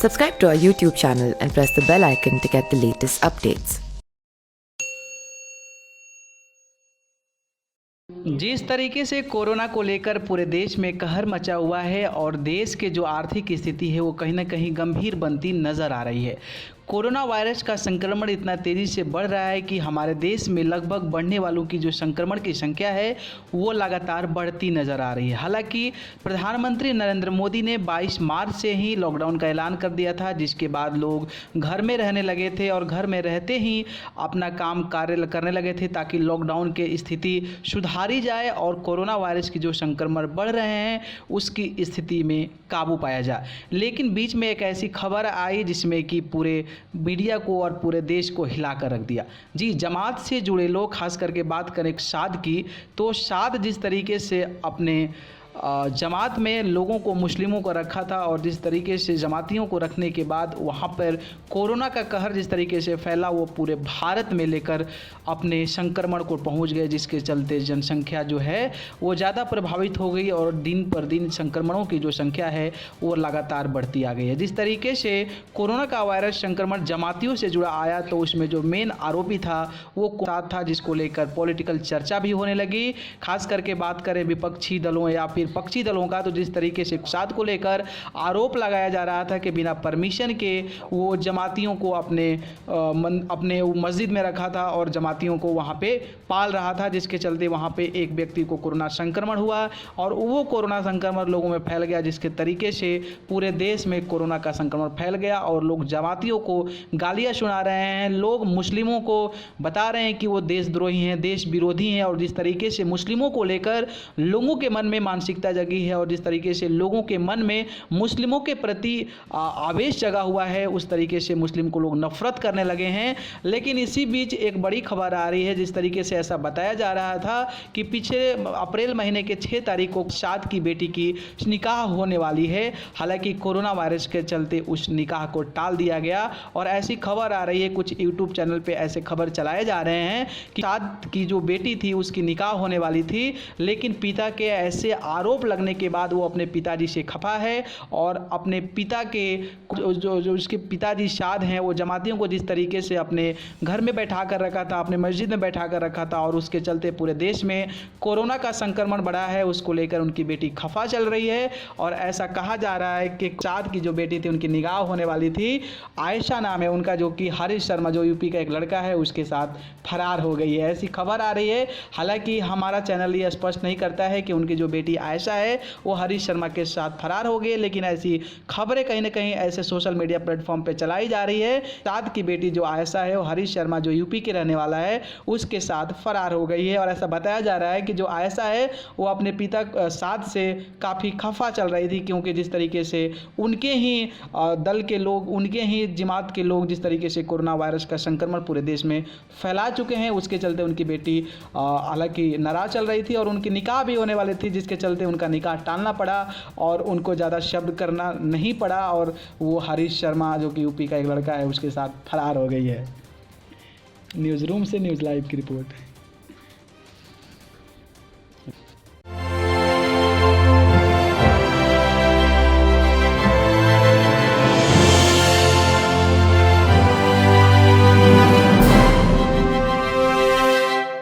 Subscribe to our YouTube channel and press the bell icon to get the latest updates. जिस तरीके से corona को लेकर पूरे देश में कहर मचा हुआ है और देश के जो आर्थिक स्थिति है वो कहीं ना कहीं गंभीर बनती नज़र आ रही है। कोरोना वायरस का संक्रमण इतना तेज़ी से बढ़ रहा है कि हमारे देश में लगभग बढ़ने वालों की जो संक्रमण की संख्या है वो लगातार बढ़ती नज़र आ रही है। हालांकि प्रधानमंत्री नरेंद्र मोदी ने 22 मार्च से ही लॉकडाउन का ऐलान कर दिया था, जिसके बाद लोग घर में रहने लगे थे और घर में रहते ही अपना काम कार्य करने लगे थे ताकि लॉकडाउन की स्थिति सुधारी जाए और कोरोना वायरस की जो संक्रमण बढ़ रहे हैं उसकी स्थिति में काबू पाया जाए। लेकिन बीच में एक ऐसी खबर आई जिसमें कि पूरे मीडिया को और पूरे देश को हिला कर रख दिया। जी, जमात से जुड़े लोग, खास करके बात करें शाद की, तो शाद जिस तरीके से अपने जमात में लोगों को, मुस्लिमों को रखा था और जिस तरीके से जमातियों को रखने के बाद वहाँ पर कोरोना का कहर जिस तरीके से फैला वो पूरे भारत में लेकर अपने संक्रमण को पहुँच गए, जिसके चलते जनसंख्या जो है वो ज़्यादा प्रभावित हो गई और दिन पर दिन संक्रमणों की जो संख्या है वो लगातार बढ़ती आ गई है। जिस तरीके से कोरोना का वायरस संक्रमण जमातियों से जुड़ा आया तो उसमें जो मेन आरोपी था वो साथ था, जिसको लेकर पॉलिटिकल चर्चा भी होने लगी। खास करके बात करें विपक्षी दलों या फिर पक्षी दलों का, तो जिस तरीके से साद को लेकर आरोप लगाया जा रहा था कि बिना परमिशन के वो जमातियों को अपने मस्जिद में रखा था और जमातियों को वहाँ पे पाल रहा था, जिसके चलते वहाँ पे एक व्यक्ति को कोरोना संक्रमण हुआ और वो कोरोना संक्रमण लोगों में फैल गया, जिसके तरीके से पूरे देश में कोरोना का संक्रमण फैल गया और लोग जमातियों को गालियाँ सुना रहे हैं। लोग मुस्लिमों को बता रहे हैं कि वो देशद्रोही हैं, देश विरोधी हैं और जिस तरीके से मुस्लिमों को लेकर लोगों के मन में मानसिकता जगी है और जिस तरीके से लोगों के मन में मुस्लिमों के प्रति आवेश जगा हुआ है, उस तरीके से मुस्लिम को लोग नफरत करने लगे हैं। लेकिन इसी बीच एक बड़ी खबर आ रही है, जिस तरीके से ऐसा बताया जा रहा था कि पिछले अप्रैल महीने के 6 तारीख को शाद की बेटी की निकाह होने वाली है। हालांकि कोरोना वायरस के चलते उस निकाह को टाल दिया गया और ऐसी खबर आ रही है, कुछ यूट्यूब चैनल पे ऐसे खबर चलाए जा रहे हैं कि शाद की जो बेटी थी उसकी निकाह होने वाली थी, लेकिन पिता के ऐसे आरोप लगने के बाद वो अपने पिताजी से खफा है और अपने पिता के जो उसके पिताजी शाद हैं वो जमातियों को जिस तरीके से अपने घर में बैठा कर रखा था, अपने मस्जिद में बैठा कर रखा था और उसके चलते पूरे देश में कोरोना का संक्रमण बढ़ा है, उसको लेकर उनकी बेटी खफा चल रही है। और ऐसा कहा जा रहा है कि शाद की जो बेटी थी उनकी निकाह होने वाली थी, आयशा नाम है उनका, जो कि हरीश शर्मा जो यूपी का एक लड़का है उसके साथ फरार हो गई है, ऐसी खबर आ रही है। हालांकि हमारा चैनल ये स्पष्ट नहीं करता है कि उनकी जो बेटी आयशा है वो हरीश शर्मा के साथ फरार हो गए, लेकिन ऐसी खबरें कहीं ना कहीं ऐसे सोशल मीडिया प्लेटफॉर्म पे चलाई जा रही है। शाद की बेटी जो आयशा है वो हरीश शर्मा जो यूपी के रहने वाला है उसके साथ फरार हो गई है और ऐसा बताया जा रहा है कि जो आयशा है वो अपने पिता शाद से काफ़ी खफा चल रही थी, क्योंकि जिस तरीके से उनके ही दल के लोग, उनके ही जमात के लोग जिस तरीके से कोरोना वायरस का संक्रमण पूरे देश में फैला चुके हैं, उसके चलते उनकी बेटी हालांकि नाराज चल रही थी और उनकी निकाह भी होने वाली थी, जिसके चलते उनका निकाह टालना पड़ा और उनको ज़्यादा शब्द करना नहीं पड़ा और वो हरीश शर्मा जो कि यूपी का एक लड़का है उसके साथ फरार हो गई है। न्यूज़ रूम से न्यूज़ लाइव की रिपोर्ट।